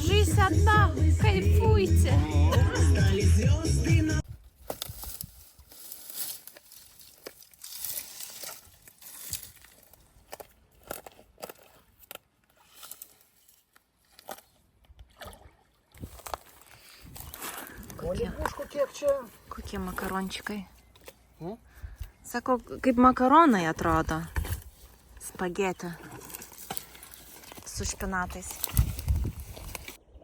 Жизнь одна, кайфуйте! Kokie makarončikai. Sako, kaip makaronai atrodo. Spagetė. Su špinatais.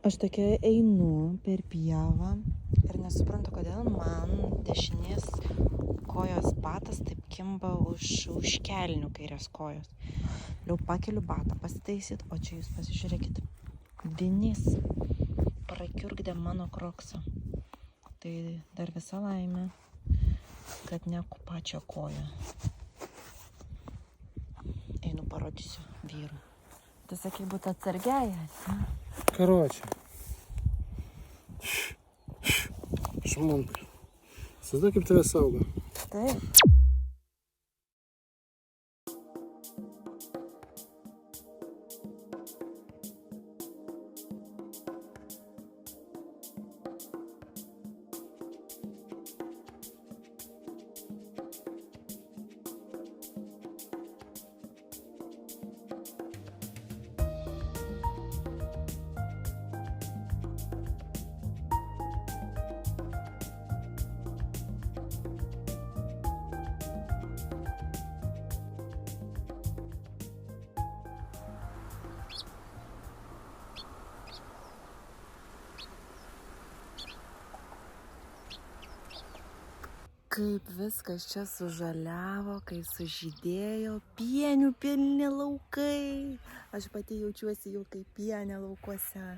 Aš tokia einu per pievą ir nesuprantu, kodėl man dešinės kojos batas taip kimba už kelnių kairės kojos. Jau pakeliu batą pasitaisyt, o čia jūs pasižiūrėkit. Vinys prakiurgdė mano kroksą. Tai dar visa laimė, kad ne pačią koją. Einu parodysiu vyrui. Tu sakai, būt atsargiajas, ne? Короче. Шумон. Создай, kaip tave saugo. Taip. Kaip viskas čia sužaliavo, kai sužydėjo pienių pilni laukai. Aš pati jaučiuosi jau kaip pienė laukuose.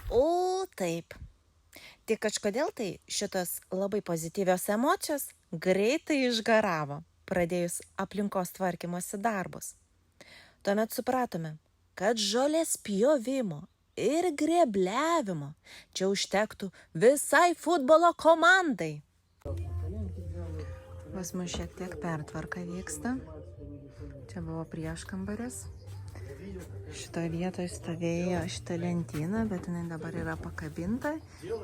O taip. Tik kažkodėl tai šitos labai pozityvios emocijos greitai išgaravo, pradėjus aplinkos tvarkymosi darbus. Tuomet supratome, kad žolės pjovimo ir grėbliavimo čia užtektų visai futbolo komandai. Pas mus šiek tiek pertvarka vyksta. Čia buvo prieškambaris. Šitoje vietoje stovėjo šita lentyna, bet jinai dabar yra pakabinta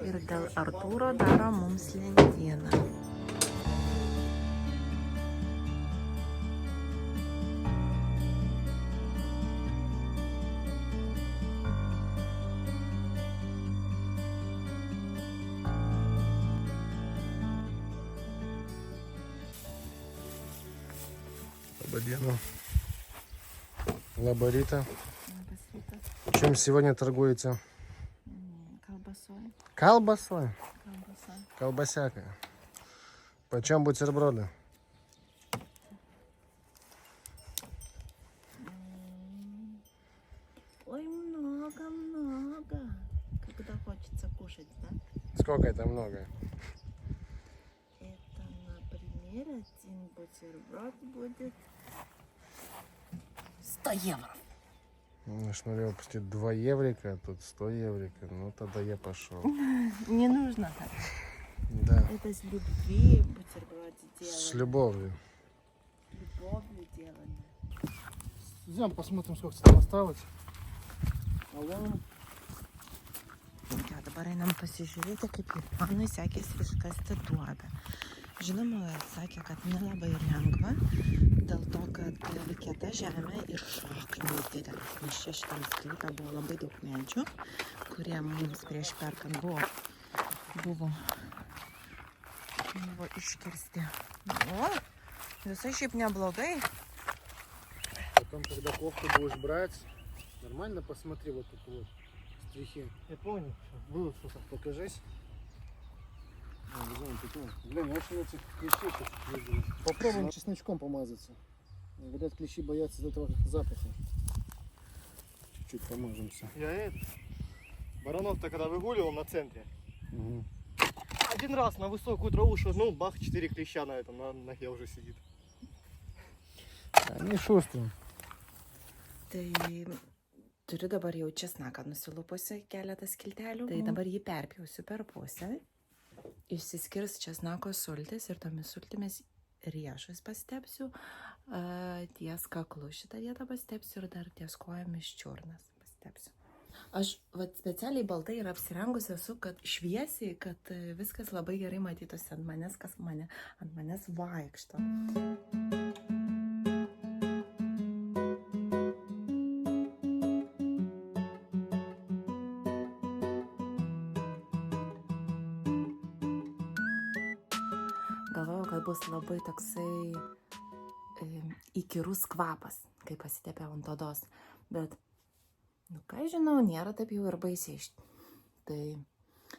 ir dėl Artūro daro mums lentyną. Labadiena. Лаборита. Чем сегодня торгуете? Колбасой. Колбасой? Колбаса. Колбасяка. Почем бутерброды? Ой, много. Когда хочется кушать, да? Сколько это много? Это, например, один бутерброд будет 100 евро. Ну, смотрел, почти 2 еврика, а тут 100 еврика. Ну, тогда я пошел. Не нужно так. Да. Это с любви бутерброды делали. С любовью. Любовью делали. Идем посмотрим, сколько там осталось. Алло. Ja, dabar einam pasižiūrėti, kaip Ivanui sekėsi iškasti duobę. Žinoma, sakė, kad nelabai lengva, dėl to, kad kieta žemė ir šakniai didelės. Nes čia šitam sklype buvo labai daug medžių, kurie mums prieš perkant buvo iškirsti. O, visai šiaip neblogai. Потом, когда кофту будешь брать, нормально посмотри вот эту вот стрихи. Я понял. Было что-то. Покажись. Блин, очень этих клещей сейчас видели. Попробуем чесночком помазаться. Говорят, клещи боятся этого запаха. Чуть-чуть помажемся. Я Баранов-то когда выгуливал на центре, Угу. один раз на высокую траву шагнул, бах, 4 клеща на этом, на ноге уже сидит. Они šustrų. Tai turiu dabar jau česnaką nusilupusi keletas skiltelių. Tai dabar jį perpjausiu per pusę. Išsiskirs česnako sultis ir tomis sultimis riešus pastepsiu. Ties kaklu šitą vietą pastepsiu ir dar ties kojomis čiurnas pastepsiu. Aš vat, specialiai baltai ir apsirengusi esu, kad šviesiai, kad viskas labai gerai matytųsi ant manęs, kas ant manęs vaikšto. Galvojau, kad bus labai toksai įkyrus kvapas, kai pasitepiau ant odos. Bet, nu ką žinau, nėra taip jau ir baisiai. Tai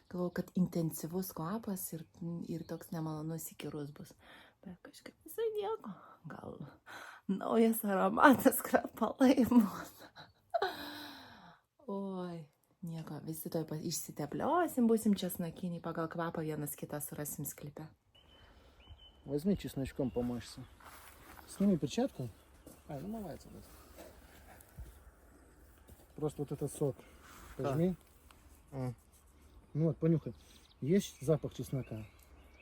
galvojau, kad intensyvus kvapas ir toks nemalonus įkyrus bus. Bet kažkaip visai nieko. Gal naujas aromatas kvepalai mūsų. Oi, nieko, visi toj išsitepliosim, būsim česnakiniai, pagal kvapą vienas kitą surasim sklype. Возьми чесночком помажься. Сними перчатку. Намывается. Просто вот этот сок возьми. Ну вот, понюхай. Есть запах чеснока.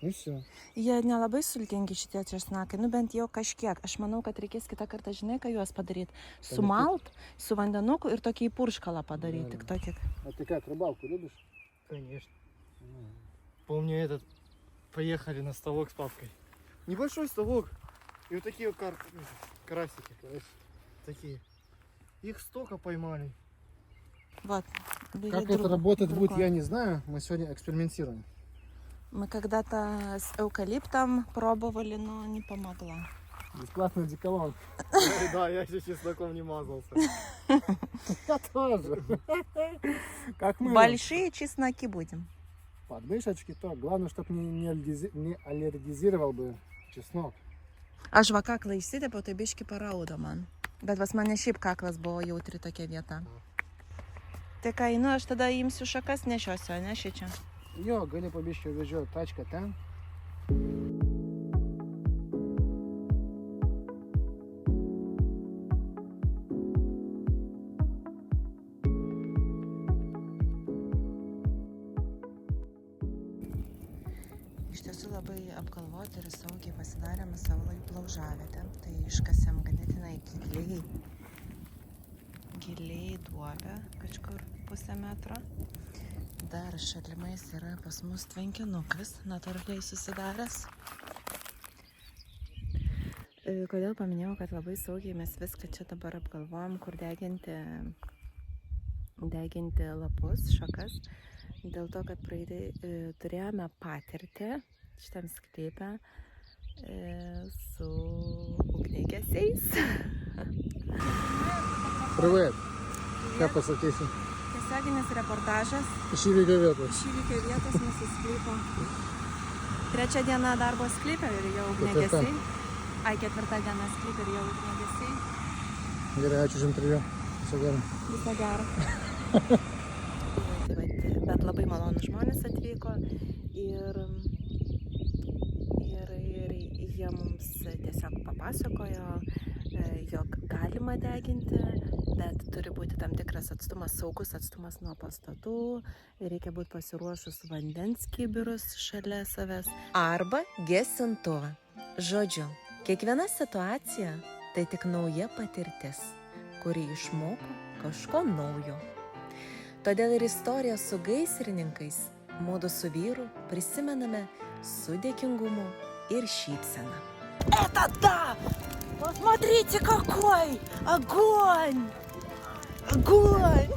И все. Jie nelabai sultingi šitie česnakai, nu bent jau kažkiek. Aš manau, kad reikės kitą kartą, žinai, ką juos padaryti. Sumalt, su vandenuku ir tokį purškalą padaryti. Tik tokį. А ты как, рыбалку любишь? Конечно. Помню поехали на ставок с папкой. Небольшой ставок. И вот такие вот карасики. Такие. Их столько поймали. Вот. Как это работать будет, я не знаю. Мы сегодня экспериментируем. Мы когда-то с эвкалиптом пробовали, но не помогла. Бесплатный деколон. Да, я еще чесноком не мазался. Я тоже. Как мы. Большие чесноки будем. Подмышечки то. Главное, чтобы не аллергизировал бы чеснок. Aš va kaklą išsitepiau, tai biški paraudo man. Bet pas mane šiaip kaklas buvo jautri tokia vieta. Tai ką, nu aš tada imsiu šakas nešiosiu, ne šičia? Jo, gali pabiškiai vežioti tačką ten. Iš tiesų labai apgalvoti ir saugiai pasidarėme savo laužavietę. Tai iškasėm ganėtinai giliai duobę, kažkur 0,5 metro. Dar šalimais yra pas mus tvenkinukas, natūraliai susidaręs. Kodėl paminėjau, kad labai saugiai mes viską čia dabar apgalvojam, kur deginti lapus, šakas. Dėl to, kad turėjome patirtį šitam sklype su ugniagesiais. Привет. Как pasakėsi? Tiesioginis reportažas Iš įvykio vietos. iš įvykio vietos mūsų sklypo. 3 diena darbo sklype ir jau ugniagesiai. 4 diena sklype ir jau ugniagesiai. Gerai, ačiū už interviu. Viso gero. Viso gero. Bet labai malonus žmonės atvyko ir jie mums tiesiog papasakojo, jog galima deginti, bet turi būti tam tikras atstumas, saugus atstumas nuo pastatų, reikia būti pasiruošus vandens kibirus šalia savęs arba gesintuvą. Žodžiu, kiekviena situacija tai tik nauja patirtis, kuri išmoko kažko naujo. Todėl ir istoriją su gaisrininkais mudu su vyru prisimename su dėkingumu ir šypsena. Это да! Посмотрите, какой! Огонь! Огонь!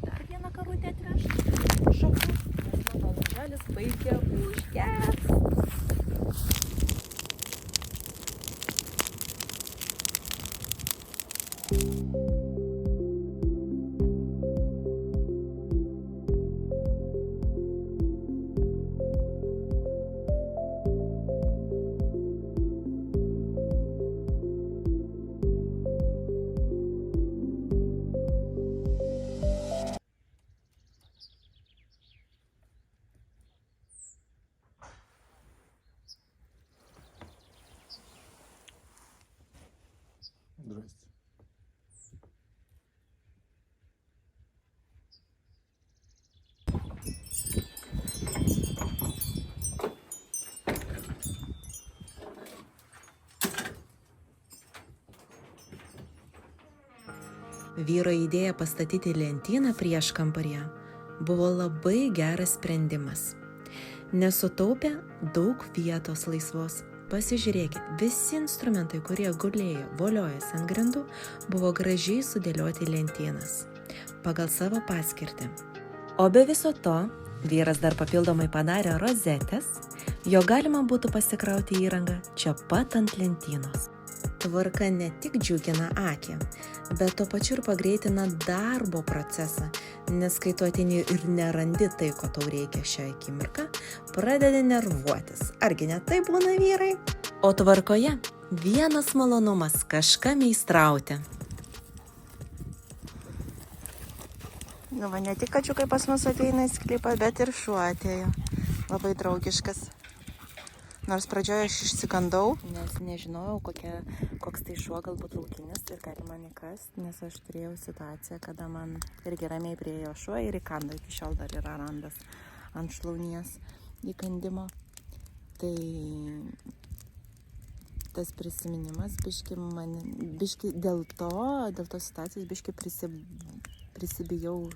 Dar vieną karutę atvežti. Šakų. Nes mano lauželis baigia užges. vyro idėja pastatyti lentyną prieš kambaryje buvo labai geras sprendimas. Nesutaupė daug vietos laisvos. Pasižiūrėkit, visi instrumentai, kurie gulėjo, voliojasi ant grindų, buvo gražiai sudėlioti lentynas pagal savo paskirtį. O be viso to, vyras dar papildomai padarė rozetės, jo galima būtų pasikrauti įrangą čia pat ant lentynos. Tvarka ne tik džiugina akį, bet to pačiu ir pagreitina darbo procesą, nes kai tu ateini ir nerandi tai, ko tau reikia šią akimirką, pradedi nervuotis. Argi ne tai būna vyrai? O tvarkoje vienas malonumas kažką meistrauti. Nu, va, ne tik kačiukai pas mus ateina į sklypą, bet ir šuo atėjo. Labai draugiškas. Nors pradžioje aš išsigandau, nes nežinojau, koks tai šuo, galbūt laukinis ir gali man įkast, nes aš turėjau situaciją, kada man irgi ramiai priejo šuo ir įkando, iki šiol dar yra randas ant šlaunies įkandimo. Tai tas prisiminimas biški dėl tos situacijos biški prisibijau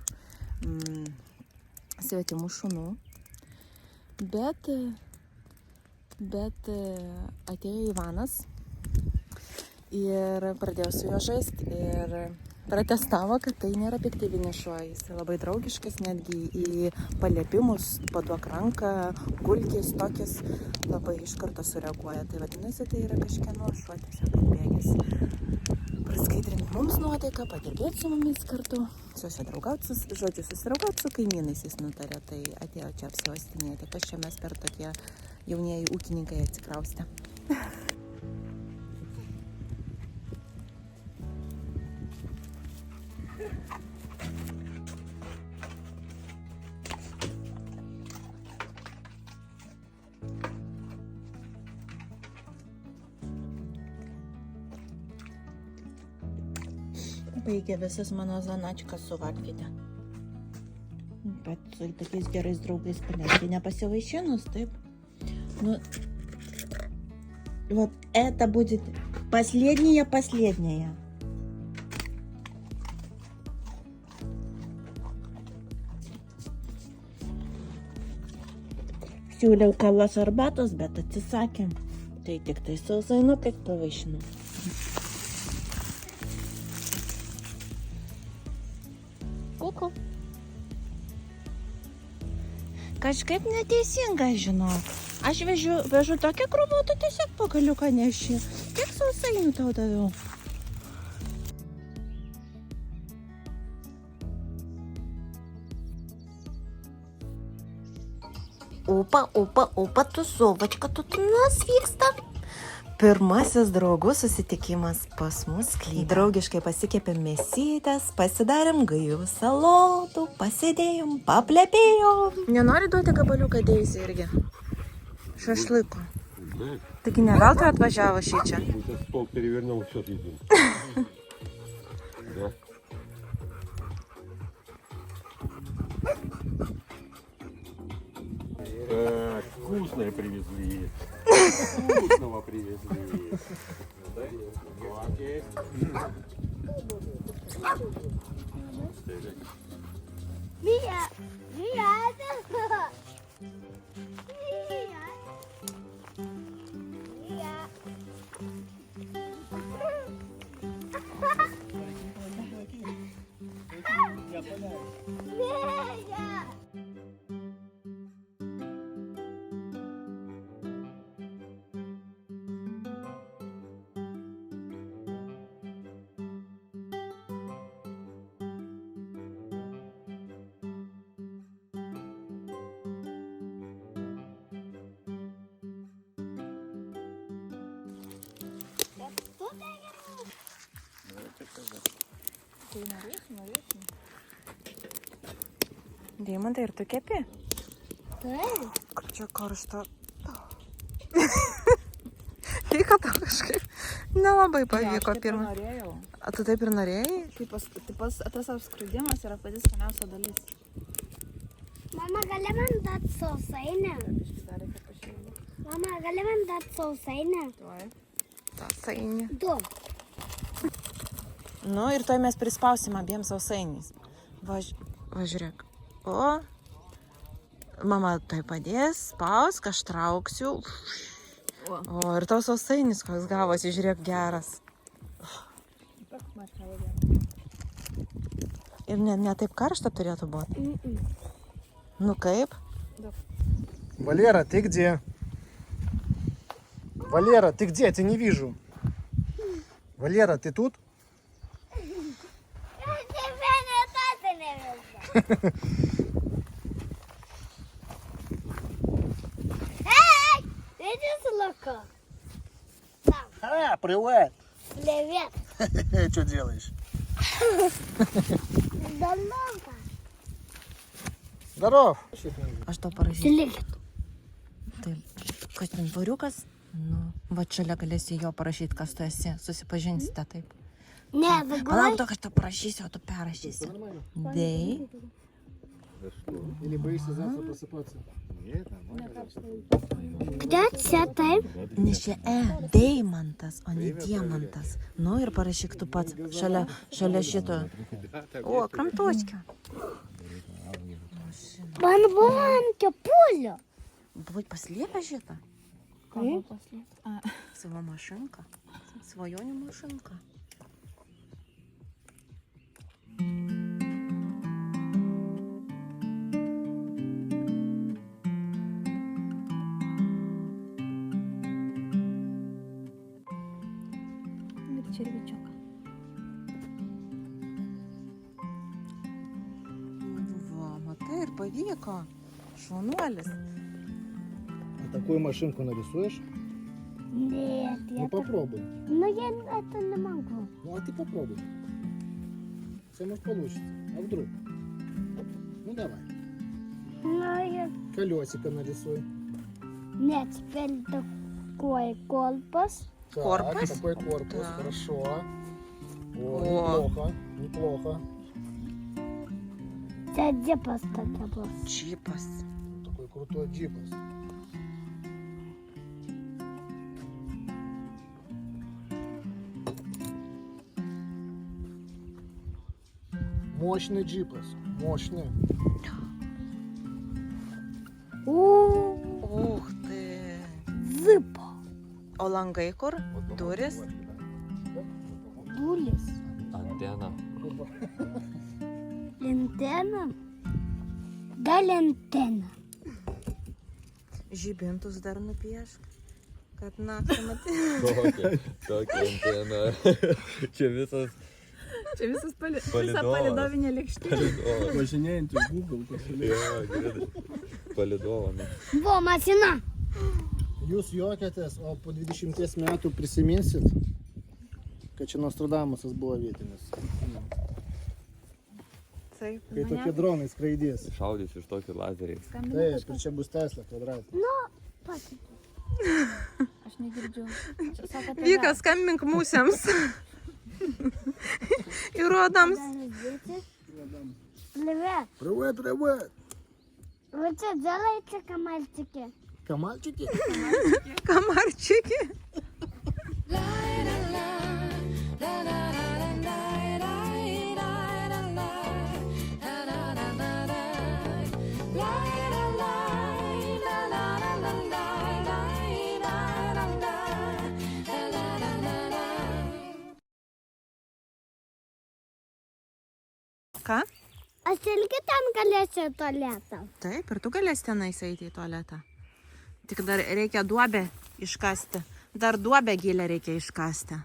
svetimų šunų, bet atėjo Ivanas ir pradėjo su juo žaisti ir pratestavo, kad tai nėra piktybinis šuo, jis labai draugiškas, netgi į paliepimus, paduok ranką, gulkis, tokis, labai iš karto sureaguoja. Tai vadinasi, tai yra kažkieno šuo, tiesiog atbėgęs. Praskaidrinti mums nuotaiką, padirbėti su mumis kartu, susidraugauti su kaimynais jis nutarė, tai atėjo čia apsiuostinėti, kas čia mes per tokie jaunieji ūkininkai atsikraustė. Baigė visas mano zanačkas suvalgyti. Bet su tokiais gerais draugais panešti nepasivaišinus, taip? Ну, вот это будет последняя. Siūliau kavos arbatos, bet atsisakė. Tai tik tai sausainukai pavaišinau. Kuku. Kažkaip neteisinga, žinok. Aš vežu tokią krūvą, tu tiesiog pagaliuką neši. Kiek sausainių tau daviau? Opa, tusovочка тут у нас vyksta. Pirmasis draugų susitikimas pas mus sklype. Draugiškai pasikėpėm mėsytės, pasidarėm gaivių salotų, pasėdėjom, paplepėjom. Nenori duoti gabaliuką Deizai irgi? Šašlyko. Taigi ne veltui atvažiavo šį čia. Стол перевернул, все съедим. Да. Так, вкусное привезли. Вкусного привезли. Tai norėsim. Deimantai, ir tu kepi? Taip. Kur čia karšta? Tai, kad tau kažkaip nelabai pavyko pirmą. Norėjau. A, tu taip ir norėjai? Tas apskridimas yra pati skaniausia dalis. Mama, gali man duoti sausainę? Dar reikia pašildyti. Mama, gali man duoti sausainę? Tuoj. Sausainį. Du. Nu ir toj mes prispausim abiem sausainiais. Važiūrėk. O, mama tai padės, spaus, aš trauksiu. O, ir tau sausainis, koks gavosi, žiūrėk, geras. Ir ne taip karšta turėtų būti. Ну kaip? Валера, ты где? Валера, ты где? Я тебя не вижу. Валера, ты тут? Локо. Привет. Привет. Что делаешь? Здорово. Здоров. А что parašyti? Слышит. Taip, kas ten variukas? Nu, va čia galėsi jo parašyti, kas tu esi. Susipažinsite taip. Не, Palauk, заглай. to, aš tau parašysiu, o tu perrašysi. Dei. Или боишься завтра просыпаться? Где сятай? Nes čia deimantas, o ne diamantas. Nu ir parašyk tu pats šalia šito. O, kramtočkė. Банбанки, пуля. Будь paslėpę šitą. Кого после? Savo mašinką. Svajonių mašinką. Это червячок. Va, matai, ir pavyko. Šaunuolis. А такую машинку нарисуешь? Нет, Ну я... попробуй. Но я это не могу. Ну а ты попробуй. Все может получится. А вдруг? Ну давай. Но я... Колесико нарисуй. Нет, теперь такой корпус. Так, Корпус? такой корпус. Да. Хорошо. О, О. неплохо. Неплохо. Это где поставить был? Čipas. Такой крутой джипас. Мощный джипас. Мощный. Uch, tai. Зыпа. O langai kur? Durys? Булис. Антенна. Лентена. Да, лентена. Žibintus dar nupiešk. Kad naktį matai. Tokia antena. Čia visas Čia visas visa Palydovas. palidovinė lėkštė. Važinėjantis Google pasilieka. Palidovami. Во, машина. Jūs juokiatės, o po 20 metų prisiminsit, kad čia Nostradamusas buvo vietinis. Taip. Kai tokie dronai skraidės. Šaudys iš tokių lazeriai. Taip, kur čia bus Tesla kvadratas. Папа. Aš negirdžiu. Sako, tai Vika, skambink mūsiams. Įrodams. Привет. Привет, привет! Вы что делаете, комальчики? Камальчики? Kamarčiki. Ką? Aš irgi ten galėsiu tualetą. Taip, ir tu galėsi tenais eiti į tualetą. Tik dar reikia duobę iškasti. Dar duobę gilę reikia iškasti.